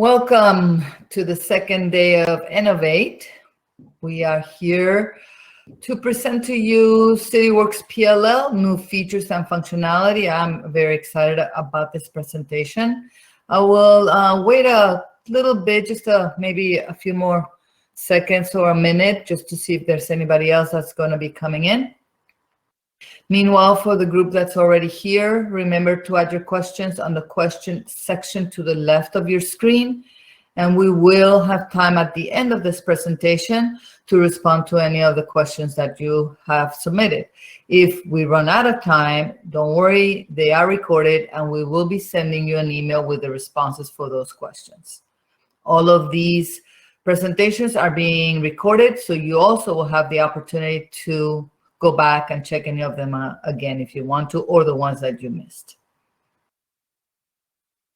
Welcome to the second day of Innovate. We are here to present to you Cityworks PLL, new features and functionality. I'm very excited about this presentation. I will wait a little bit, just maybe a few more seconds or a minute, just to see if there's anybody else that's going to be coming in. Meanwhile, for the group that's already here, remember to add your questions on the question section to the left of your screen, and we will have time at the end of this presentation to respond to any of the questions that you have submitted. If we run out of time, don't worry, they are recorded, and we will be sending you an email with the responses for those questions. All of these presentations are being recorded, so you also will have the opportunity to go back and check any of them again if you want to, or the ones that you missed.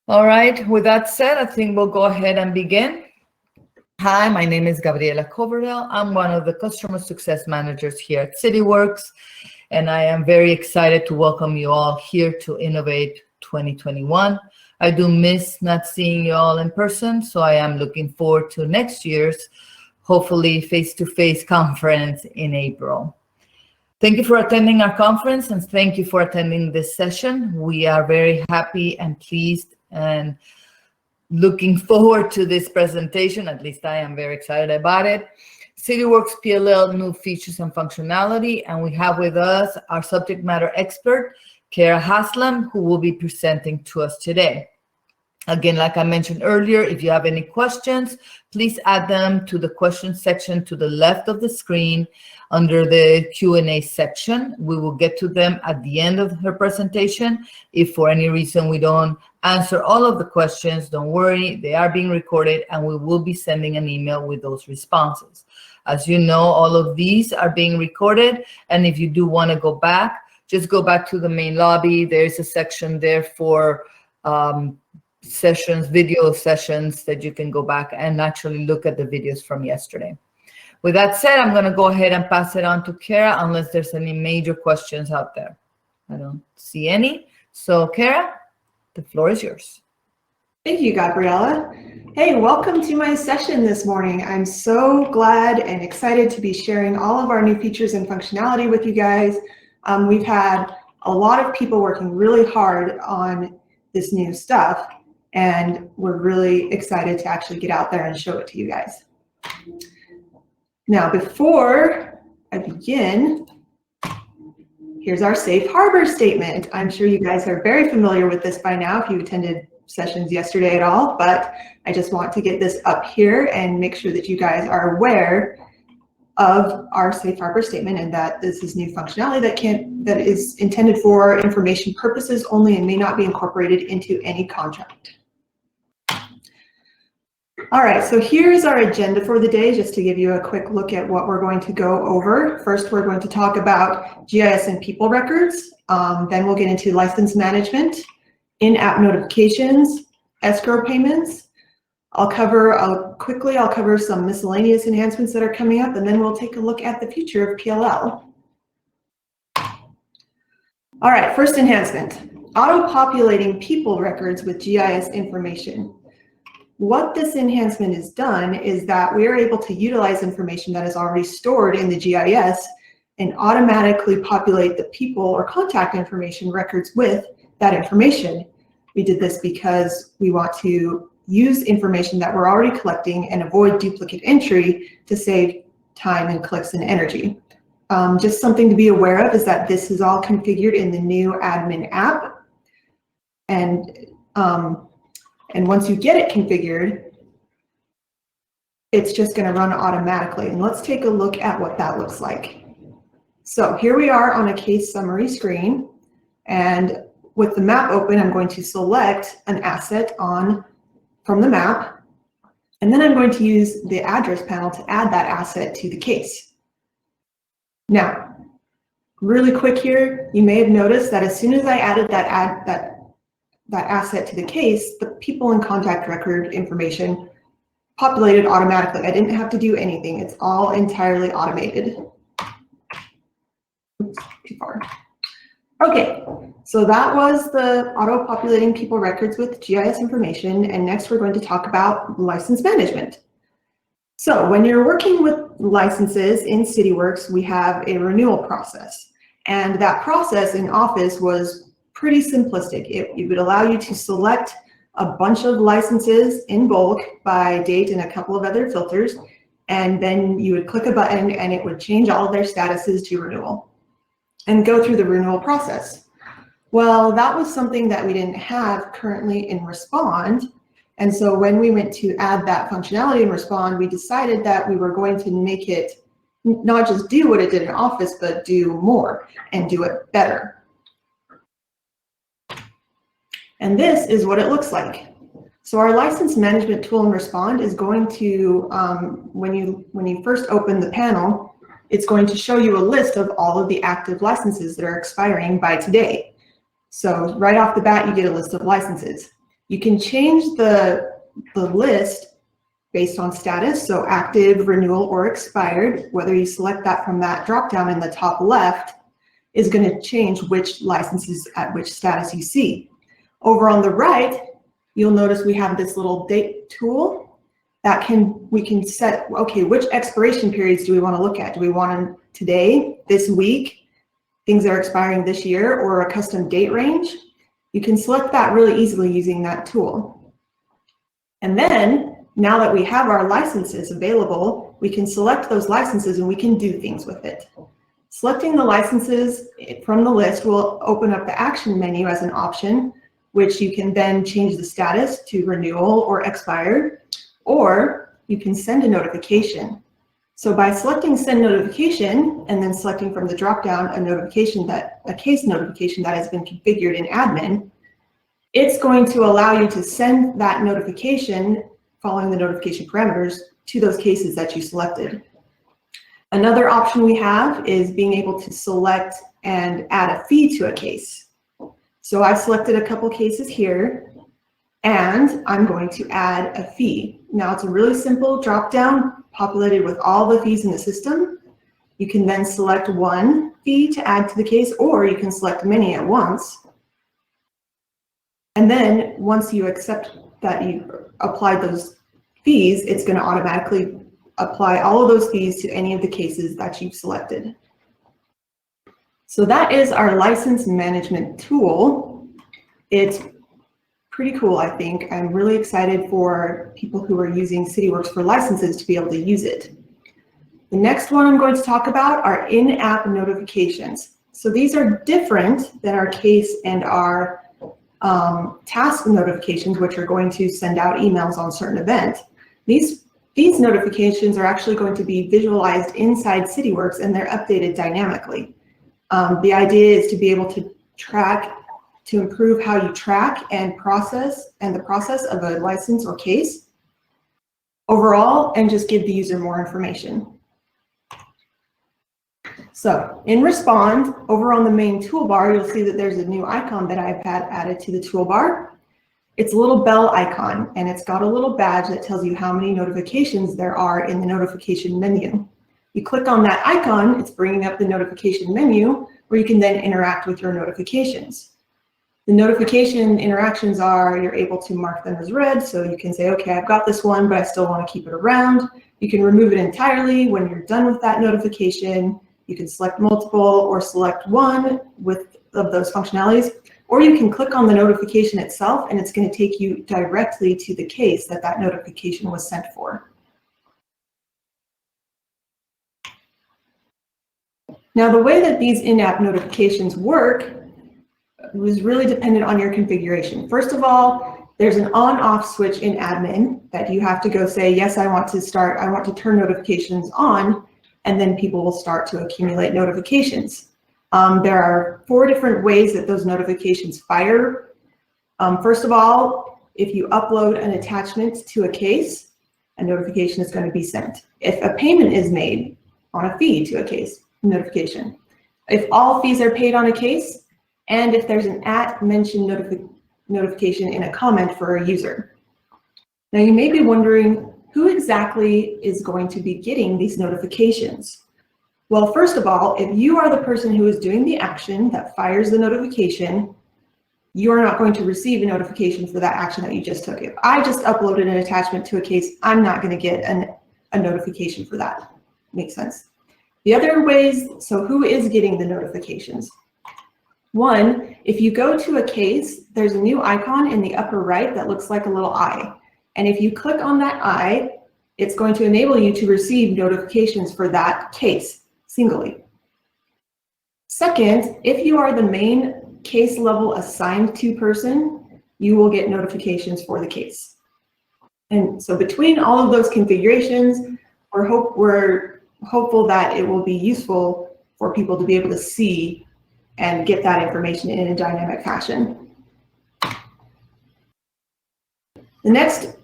All right, with that said, I think we'll go ahead and begin. Hi, my name is Gabriela Coverdale. I'm one of the customer success managers here at Cityworks, and I am very excited to welcome you all here to Innovate 2021. I do miss not seeing you all in person, so I am looking forward to next year's, hopefully face-to-face conference in April. Thank you for attending our conference, and thank you for attending this session. We are very happy and pleased and looking forward to this presentation. At least I am very excited about it. Cityworks PLL, new features and functionality, and we have with us our subject matter expert, Kara Haslam, who will be presenting to us today. Again, like I mentioned earlier, if you have any questions, please add them to the question section to the left of the screen under the Q&A section. We will get to them at the end of her presentation. If for any reason we don't answer all of the questions, don't worry, they are being recorded, and we will be sending an email with those responses. As you know, all of these are being recorded, and if you do want to go back, just go back to the main lobby. There's a section there for video sessions that you can go back and actually look at the videos from yesterday. With that said, I'm going to go ahead and pass it on to Kara unless there's any major questions out there. I don't see any. So Kara, the floor is yours. Thank you, Gabriela. Hey, welcome to my session this morning. I'm so glad and excited to be sharing all of our new features and functionality with you guys. We've had a lot of people working really hard on this new stuff, and we're really excited to actually get out there and show it to you guys. Now, before I begin, here's our safe harbor statement. I'm sure you guys are very familiar with this by now if you attended sessions yesterday at all, but I just want to get this up here and make sure that you guys are aware of our safe harbor statement and that this is new functionality that is intended for information purposes only and may not be incorporated into any contract. All right, so here's our agenda for the day, just to give you a quick look at what we're going to go over. First, we're going to talk about GIS and people records. Then we'll get into license management, in-app notifications, escrow payments. I'll cover some miscellaneous enhancements that are coming up, and then we'll take a look at the future of PLL. All right, first enhancement, auto-populating people records with GIS information. What this enhancement has done is that we are able to utilize information that is already stored in the GIS and automatically populate the people or contact information records with that information. We did this because we want to use information that we're already collecting and avoid duplicate entry to save time and clicks and energy. Just something to be aware of is that this is all configured in the new admin app. And once you get it configured, it's just going to run automatically. And let's take a look at what that looks like. So here we are on a case summary screen. And with the map open, I'm going to select an asset from the map. And then I'm going to use the address panel to add that asset to the case. Now, really quick here, you may have noticed that as soon as I added that asset to the case, the people and contact record information populated automatically. I didn't have to do anything. It's all entirely automated. Oops, too far. Okay, so that was the auto-populating people records with GIS information, and next we're going to talk about license management. So when you're working with licenses in Cityworks, we have a renewal process, and that process in Office was pretty simplistic. It would allow you to select a bunch of licenses in bulk by date and a couple of other filters, and then you would click a button and it would change all of their statuses to renewal and go through the renewal process. Well, that was something that we didn't have currently in Respond. And so when we went to add that functionality in Respond, we decided that we were going to make it not just do what it did in Office, but do more and do it better. And this is what it looks like. So our license management tool in Respond is going to, when you first open the panel, it's going to show you a list of all of the active licenses that are expiring by today. So right off the bat, you get a list of licenses. You can change the list based on status, so active, renewal, or expired. Whether you select that from that dropdown in the top left is going to change which licenses at which status you see. Over on the right, you'll notice we have this little date tool that we can set, okay, which expiration periods do we want to look at? Do we want them today, this week, things that are expiring this year, or a custom date range? You can select that really easily using that tool. And then, now that we have our licenses available, we can select those licenses and we can do things with it. Selecting the licenses from the list will open up the action menu as an option, which you can then change the status to renewal or expired, or you can send a notification. So by selecting send notification and then selecting from the dropdown a case notification that has been configured in admin, it's going to allow you to send that notification following the notification parameters to those cases that you selected. Another option we have is being able to select and add a fee to a case. So I've selected a couple cases here, and I'm going to add a fee. Now it's a really simple drop-down populated with all the fees in the system. You can then select one fee to add to the case, or you can select many at once. And then once you accept that you applied those fees, it's going to automatically apply all of those fees to any of the cases that you've selected. So that is our license management tool. It's pretty cool, I think. I'm really excited for people who are using Cityworks for licenses to be able to use it. The next one I'm going to talk about are in-app notifications. So these are different than our case and our task notifications, which are going to send out emails on certain events. These notifications are actually going to be visualized inside Cityworks, and they're updated dynamically. The idea is to be able to improve how you track and the process of a license or case overall, and just give the user more information. So in Respond, over on the main toolbar, you'll see that there's a new icon that I've had added to the toolbar. It's a little bell icon, and it's got a little badge that tells you how many notifications there are in the notification menu. You click on that icon, it's bringing up the notification menu, where you can then interact with your notifications. The notification interactions are, you're able to mark them as read, so you can say, okay, I've got this one, but I still want to keep it around. You can remove it entirely when you're done with that notification. You can select multiple or select one of those functionalities, or you can click on the notification itself and it's going to take you directly to the case that notification was sent for. Now, the way that these in-app notifications work was really dependent on your configuration. First of all, there's an on-off switch in admin that you have to go say, yes, I want to turn notifications on, and then people will start to accumulate notifications. There are 4 different ways that those notifications fire. First of all, if you upload an attachment to a case, a notification is going to be sent. If a payment is made on a fee to a case, notification. If all fees are paid on a case, and if there's an @mention notification in a comment for a user. Now you may be wondering, who exactly is going to be getting these notifications? Well, first of all, if you are the person who is doing the action that fires the notification, you are not going to receive a notification for that action that you just took. If I just uploaded an attachment to a case, I'm not going to get a notification for that. Makes sense. The other ways, so who is getting the notifications? One, if you go to a case, there's a new icon in the upper right that looks like a little eye. And if you click on that eye, it's going to enable you to receive notifications for that case singly. Second, if you are the main case level assigned to person, you will get notifications for the case. And so between all of those configurations, we're hopeful that it will be useful for people to be able to see and get that information in a dynamic fashion. The next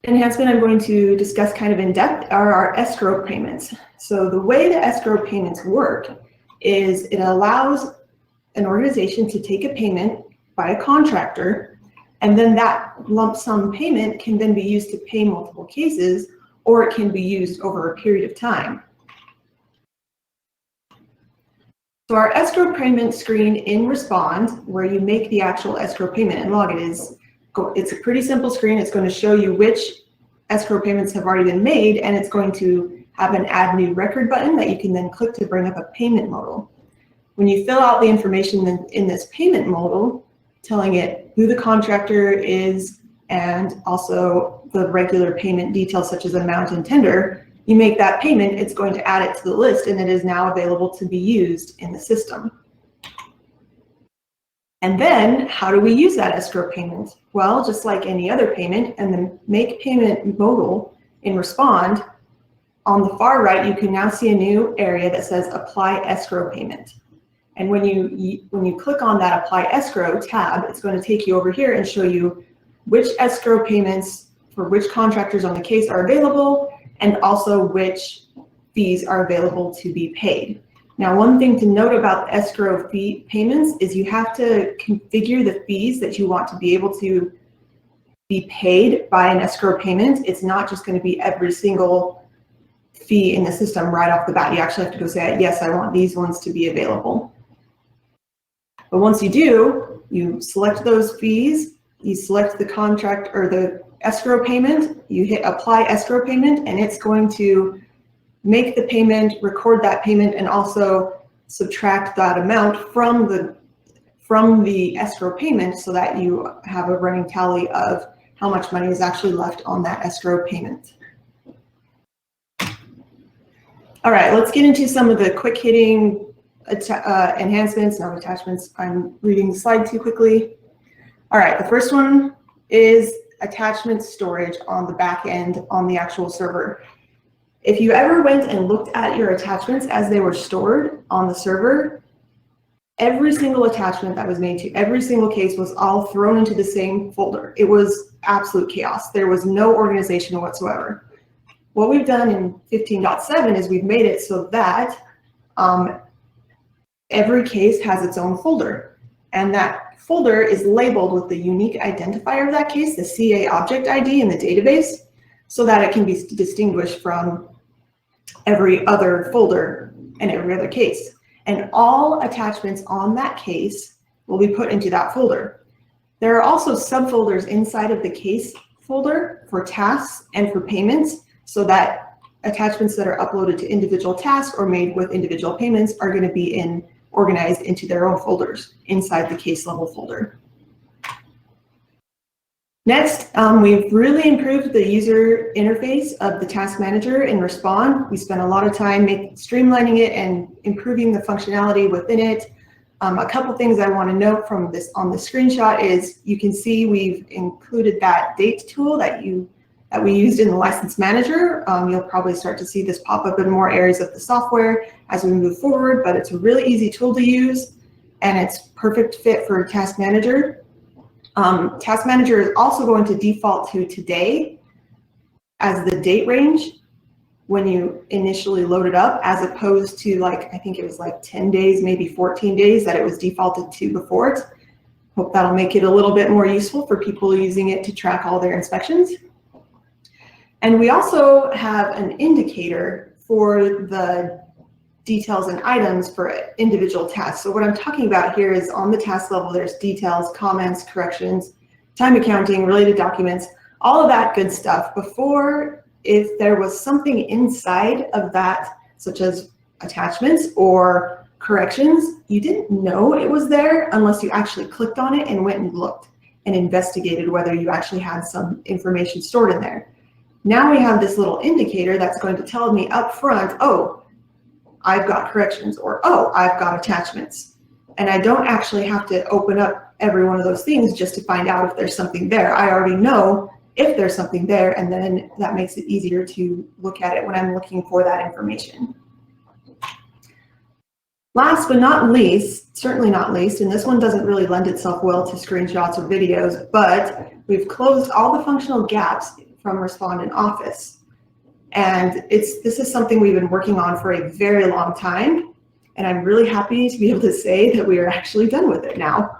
enhancement I'm going to discuss kind of in depth are our escrow payments. So the way the escrow payments work is it allows an organization to take a payment by a contractor, and then that lump sum payment can then be used to pay multiple cases, or it can be used over a period of time. So our escrow payment screen in Respond, where you make the actual escrow payment and log it, it's a pretty simple screen. It's going to show you which escrow payments have already been made, and it's going to have an Add New Record button that you can then click to bring up a payment modal. When you fill out the information in this payment modal, telling it who the contractor is and also the regular payment details such as amount and tender, you make that payment, it's going to add it to the list, and it is now available to be used in the system. And then how do we use that escrow payment? Well, just like any other payment, and the make payment modal in Respond, on the far right, you can now see a new area that says apply escrow payment. And when you click on that apply escrow tab, it's going to take you over here and show you which escrow payments for which contractors on the case are available, and also which fees are available to be paid. Now, one thing to note about escrow fee payments is you have to configure the fees that you want to be able to be paid by an escrow payment. It's not just going to be every single fee in the system right off the bat. You actually have to go say, yes, I want these ones to be available. But once you do, you select those fees, you select the contract or the escrow payment, you hit apply escrow payment, and it's going to make the payment, record that payment, and also subtract that amount from the escrow payment so that you have a running tally of how much money is actually left on that escrow payment. All right, let's get into some of the quick hitting enhancements, not attachments. I'm reading the slide too quickly. All right, the first one is attachment storage on the back end on the actual server. If you ever went and looked at your attachments as they were stored on the server, every single attachment that was made to every single case was all thrown into the same folder. It was absolute chaos. There was no organization whatsoever. What we've done in 15.7 is we've made it so that every case has its own folder, and that folder is labeled with the unique identifier of that case, the CA object ID in the database, so that it can be distinguished from every other folder and every other case. And all attachments on that case will be put into that folder. There are also subfolders inside of the case folder for tasks and for payments, so that attachments that are uploaded to individual tasks or made with individual payments are going to be organized into their own folders inside the case level folder. Next, we've really improved the user interface of the task manager in Respond. We spent a lot of time streamlining it and improving the functionality within it. A couple things I want to note from this on the screenshot is you can see we've included that date tool that we used in the license manager. You'll probably start to see this pop up in more areas of the software as we move forward, but it's a really easy tool to use, and it's perfect fit for task manager. Task Manager is also going to default to today as the date range when you initially load it up, as opposed to I think it was 10 days, maybe 14 days that it was defaulted to before it. Hope that'll make it a little bit more useful for people using it to track all their inspections. And we also have an indicator for the details and items for individual tasks. So what I'm talking about here is on the task level, there's details, comments, corrections, time accounting, related documents, all of that good stuff. Before, if there was something inside of that, such as attachments or corrections, you didn't know it was there unless you actually clicked on it and went and looked and investigated whether you actually had some information stored in there. Now we have this little indicator that's going to tell me up front, oh, I've got corrections, or oh, I've got attachments. And I don't actually have to open up every one of those things just to find out if there's something there. I already know if there's something there, and then that makes it easier to look at it when I'm looking for that information. Last but not least, certainly not least, and this one doesn't really lend itself well to screenshots or videos, but we've closed all the functional gaps from Respondent Office. And this is something we've been working on for a very long time, and I'm really happy to be able to say that we are actually done with it now.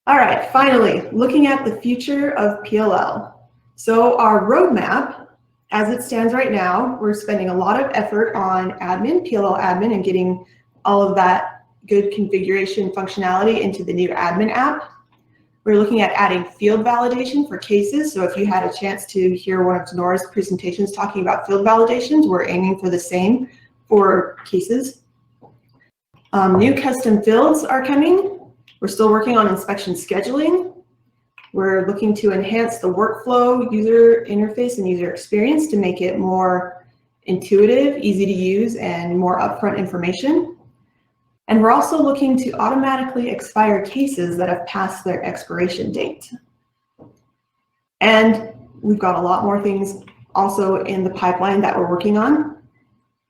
All right, finally, looking at the future of PLL. So our roadmap, as it stands right now, we're spending a lot of effort on admin, PLL admin, and getting all of that good configuration functionality into the new admin app. We're looking at adding field validation for cases. So if you had a chance to hear one of Nora's presentations talking about field validations, we're aiming for the same for cases. New custom fields are coming. We're still working on inspection scheduling. We're looking to enhance the workflow, user interface, and user experience to make it more intuitive, easy to use, and more upfront information. And we're also looking to automatically expire cases that have passed their expiration date. And we've got a lot more things also in the pipeline that we're working on.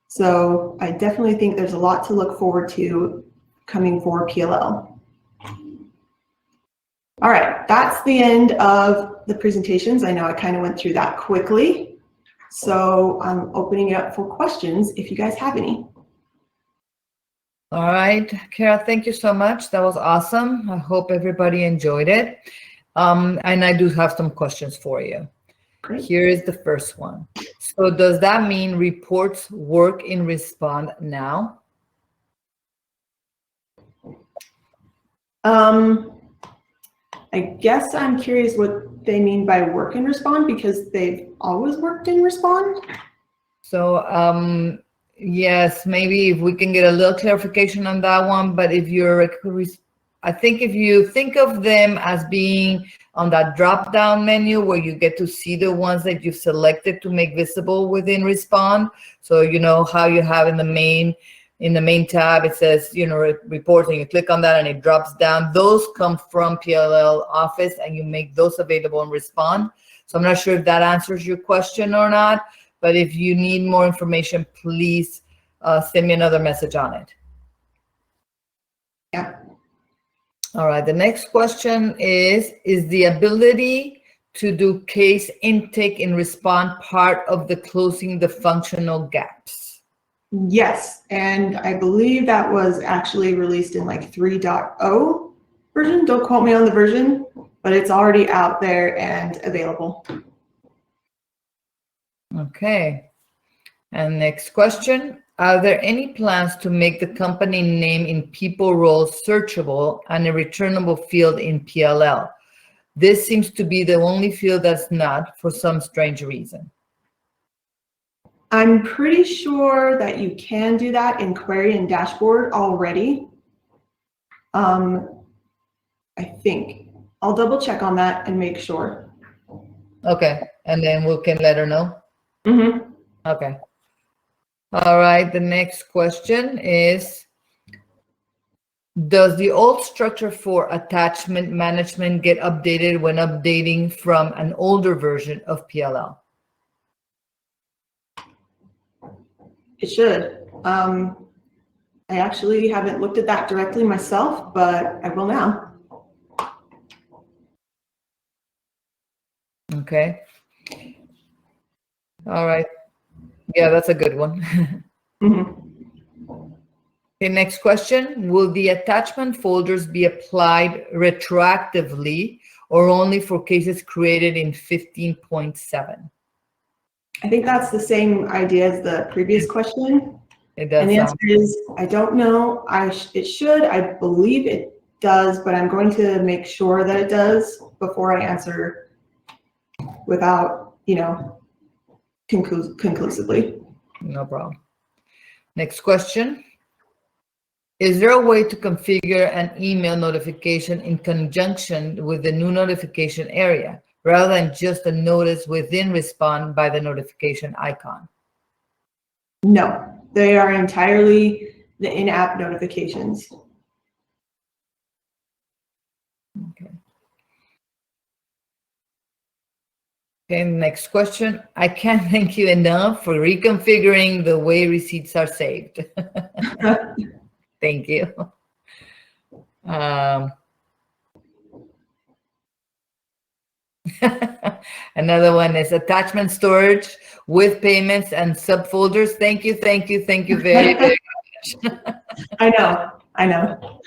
So I definitely think there's a lot to look forward to coming for PLL. All right, that's the end of the presentations. I know I kind of went through that quickly. So I'm opening it up for questions if you guys have any. All right, Kara, thank you so much. That was awesome. I hope everybody enjoyed it. And I do have some questions for you. Great. Here is the first one. So does that mean reports work in Respond now? I guess I'm curious what they mean by work in Respond, because they've always worked in Respond. So yes, maybe if we can get a little clarification on that one, but if you're, I think if you think of them as being on that drop-down menu where you get to see the ones that you've selected to make visible within Respond. So you know how you have in the main tab, it says, you know, reports, and you click on that and it drops down. Those come from PLL Office, and you make those available in Respond. So I'm not sure if that answers your question or not, but if you need more information, please send me another message on it. Yeah. All right, the next question is the ability to do case intake in Respond part of the closing the functional gaps? Yes, and I believe that was actually released in like 3.0 version. Don't quote me on the version, but it's already out there and available. Okay, and next question. Are there any plans to make the company name in people roles searchable and a returnable field in PLL? This seems to be the only field that's not, for some strange reason. I'm pretty sure that you can do that in Query and Dashboard already. I think. I'll double check on that and make sure. Okay, and then we can let her know? Mm-hmm. Okay. All right, the next question is, does the old structure for attachment management get updated when updating from an older version of PLL? It should. I actually haven't looked at that directly myself, but I will now. Okay. All right. Yeah, that's a good one. Mm-hmm. Okay, next question. Will the attachment folders be applied retroactively or only for cases created in 15.7? I think that's the same idea as the previous question. It does. And the answer is, I don't know. It should. I believe it does, but I'm going to make sure that it does before I answer without, conclusively. No problem. Next question. Is there a way to configure an email notification in conjunction with the new notification area, rather than just a notice within respond by the notification icon? No, they are entirely the in-app notifications. Okay. Okay, next question. I can't thank you enough for reconfiguring the way receipts are saved. Thank you. Another one is attachment storage with payments and subfolders. Thank you very, very much. I know.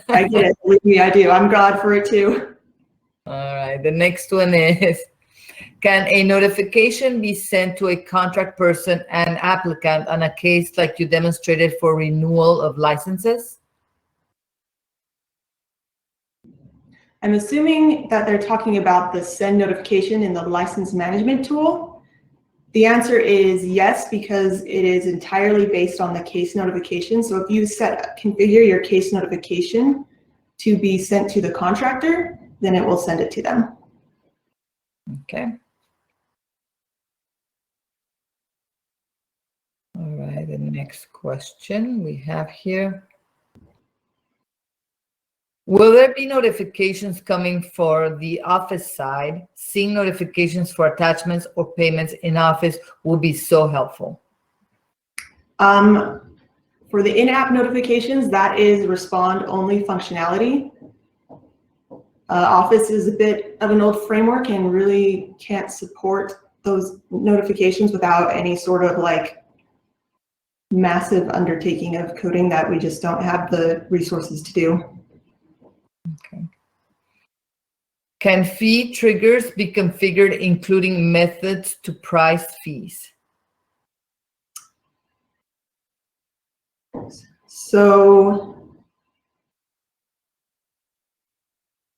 I get it. Believe me, I do. I'm glad for it too. All right, the next one is, can a notification be sent to a contract person and applicant on a case like you demonstrated for renewal of licenses? I'm assuming that they're talking about the send notification in the license management tool. The answer is yes, because it is entirely based on the case notification. So if you configure your case notification to be sent to the contractor, then it will send it to them. Okay. All right, the next question we have here. Will there be notifications coming for the office side? Seeing notifications for attachments or payments in office will be so helpful. For the in-app notifications, that is respond-only functionality. Office is a bit of an old framework and really can't support those notifications without any sort of massive undertaking of coding that we just don't have the resources to do. Okay. Can fee triggers be configured, including methods to price fees? So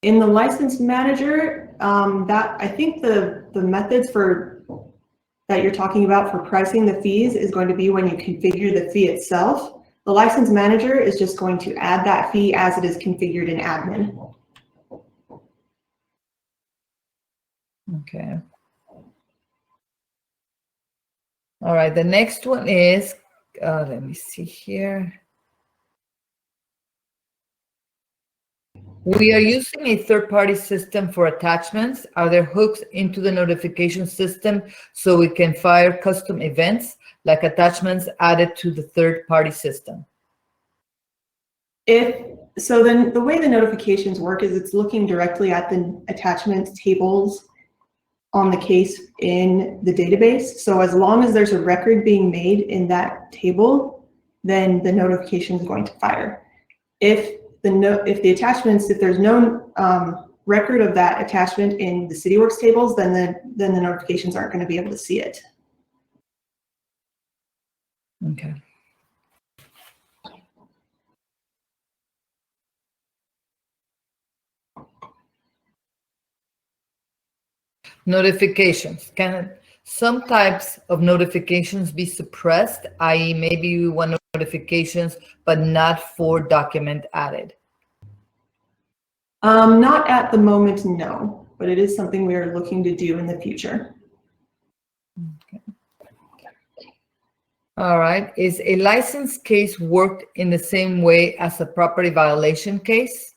in the license manager, that I think the methods that you're talking about for pricing the fees is going to be when you configure the fee itself. The license manager is just going to add that fee as it is configured in admin. Okay. All right, the next one is, let me see here. We are using a third-party system for attachments. Are there hooks into the notification system so we can fire custom events like attachments added to the third-party system? So then the way the notifications work is it's looking directly at the attachment tables on the case in the database. So as long as there's a record being made in that table, then the notification is going to fire. If there's no record of that attachment in the Cityworks tables, then the notifications aren't going to be able to see it. Okay. Notifications. Can some types of notifications be suppressed, i.e. maybe we want notifications but not for document added? Not at the moment, no, but it is something we are looking to do in the future. Okay. All right. Is a license case worked in the same way as a property violation case?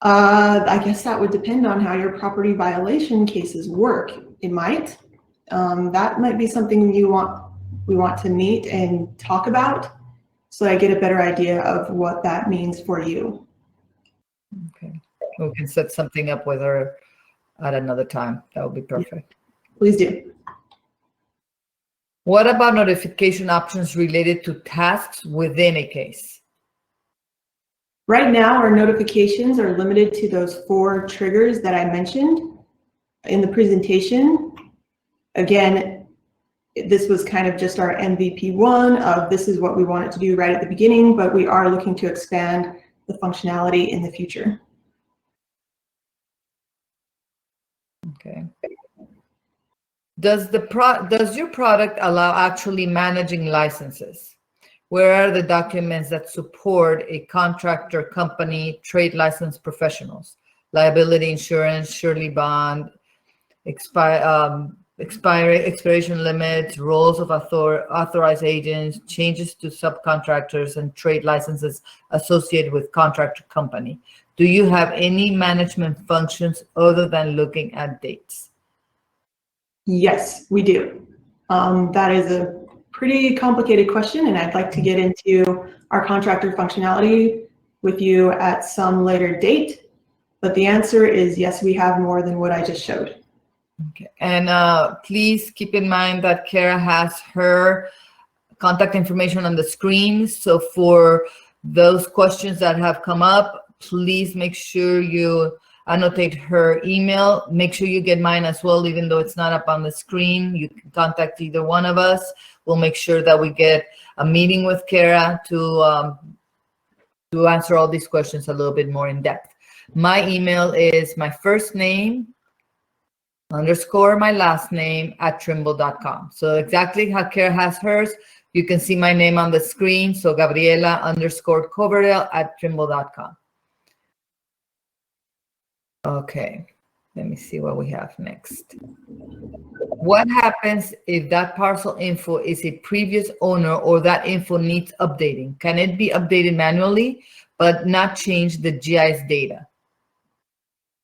I guess that would depend on how your property violation cases work. It might. That might be something we want to meet and talk about, so I get a better idea of what that means for you. Okay. We can set something up with her at another time. That would be perfect. Please do. What about notification options related to tasks within a case? Right now, our notifications are limited to those 4 triggers that I mentioned. in the presentation, again, this was kind of just our MVP one of this is what we wanted to do right at the beginning, but we are looking to expand the functionality in the future. Okay. Does your product allow actually managing licenses? Where are the documents that support a contractor, company, trade license professionals, liability insurance, surety bond, expiration limits, roles of authorized agents, changes to subcontractors, and trade licenses associated with contractor company? Do you have any management functions other than looking at dates? Yes, we do. That is a pretty complicated question, and I'd like to get into our contractor functionality with you at some later date. But the answer is yes, we have more than what I just showed. Okay, and please keep in mind that Kara has her contact information on the screen. So for those questions that have come up, please make sure you annotate her email. Make sure you get mine as well, even though it's not up on the screen. You can contact either one of us. We'll make sure that we get a meeting with Kara to answer all these questions a little bit more in depth. My email is my first name _ my last name @trimble.com. So exactly how Kara has hers, you can see my name on the screen. So Gabriela _ Coverdale @trimble.com. Okay, let me see what we have next. What happens if that parcel info is a previous owner or that info needs updating? Can it be updated manually but not change the GIS data?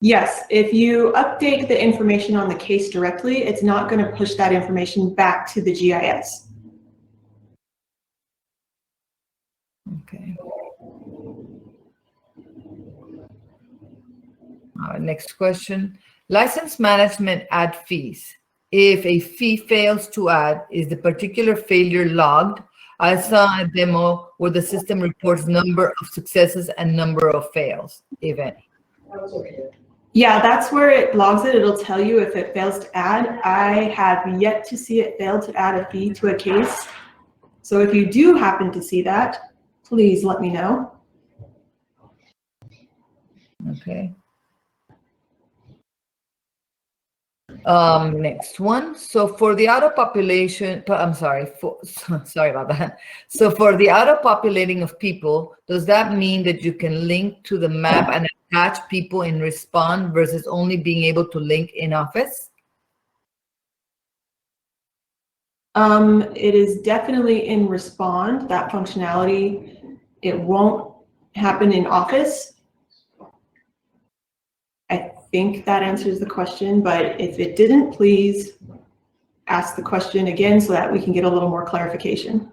Yes, if you update the information on the case directly, it's not going to push that information back to the GIS. Okay. Next question. License management add fees. If a fee fails to add, is the particular failure logged? I saw a demo where the system reports number of successes and number of fails, if any. Yeah, that's where it logs it. It'll tell you if it fails to add. I have yet to see it fail to add a fee to a case. So if you do happen to see that, please let me know. Okay. Next one. So for the auto population, I'm sorry, sorry about that. So for the auto populating of people, does that mean that you can link to the map and attach people in Respond versus only being able to link in Office? It is definitely in Respond, that functionality. It won't happen in Office. I think that answers the question, but if it didn't, please ask the question again so that we can get a little more clarification.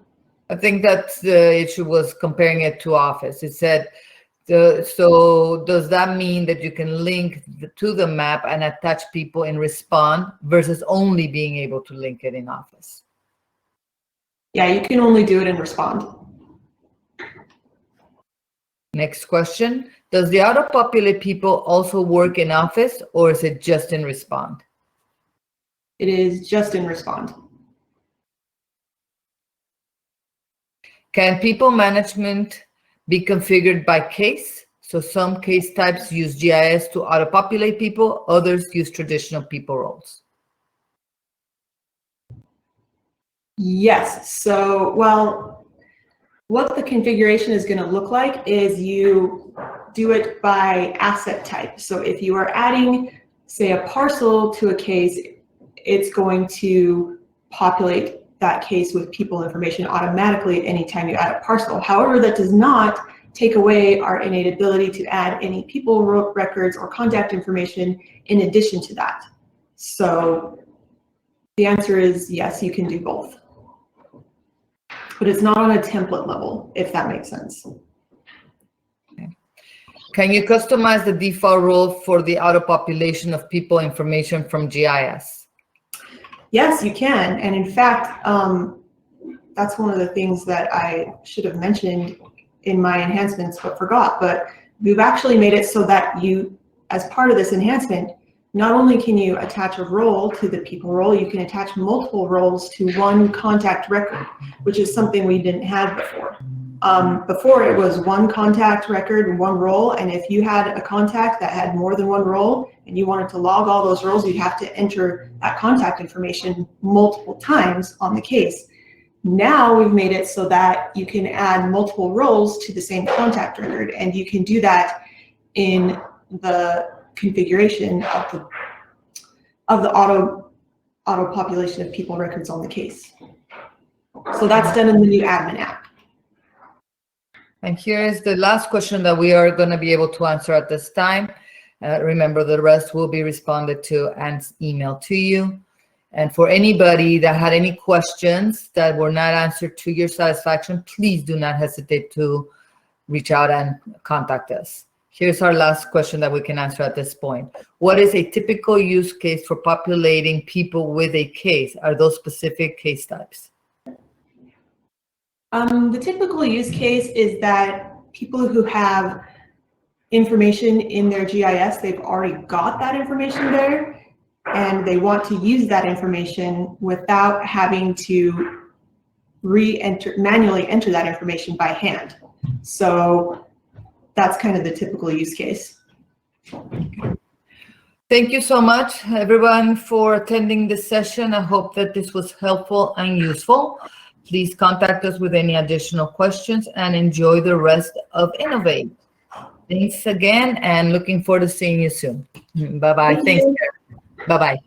I think that the issue was comparing it to Office. It said, so does that mean that you can link to the map and attach people in Respond versus only being able to link it in Office? Yeah, you can only do it in Respond. Next question. Does the auto-populate people also work in Office, or is it just in Respond? It is just in Respond. Can people management be configured by case? So some case types use GIS to auto-populate people, others use traditional people roles. Yes, so, well, what the configuration is going to look like is you do it by asset type. So if you are adding, say, a parcel to a case, it's going to populate that case with people information automatically anytime you add a parcel. However, that does not take away our innate ability to add any people records or contact information in addition to that. So the answer is yes, you can do both. But it's not on a template level, if that makes sense. Okay. Can you customize the default role for the auto-population of people information from GIS? Yes, you can. And in fact, that's one of the things that I should have mentioned in my enhancements but forgot. But we've actually made it so that you, as part of this enhancement, not only can you attach a role to the people role, you can attach multiple roles to one contact record, which is something we didn't have before. Before it was one contact record and one role, and if you had a contact that had more than one role and you wanted to log all those roles, you'd have to enter that contact information multiple times on the case. Now we've made it so that you can add multiple roles to the same contact record, and you can do that in the configuration of the auto population of people records on the case. So that's done in the new admin app. And here is the last question that we are going to be able to answer at this time. Remember, the rest will be responded to and emailed to you. And for anybody that had any questions that were not answered to your satisfaction, please do not hesitate to reach out and contact us. Here's our last question that we can answer at this point. What is a typical use case for populating people with a case? Are those specific case types? The typical use case is that people who have information in their GIS, they've already got that information there, and they want to use that information without having to manually enter that information by hand. So that's kind of the typical use case. Thank you so much, everyone, for attending this session. I hope that this was helpful and useful. Please contact us with any additional questions and enjoy the rest of Innovate. Thanks again, and looking forward to seeing you soon. Bye-bye. Thanks. Bye-bye.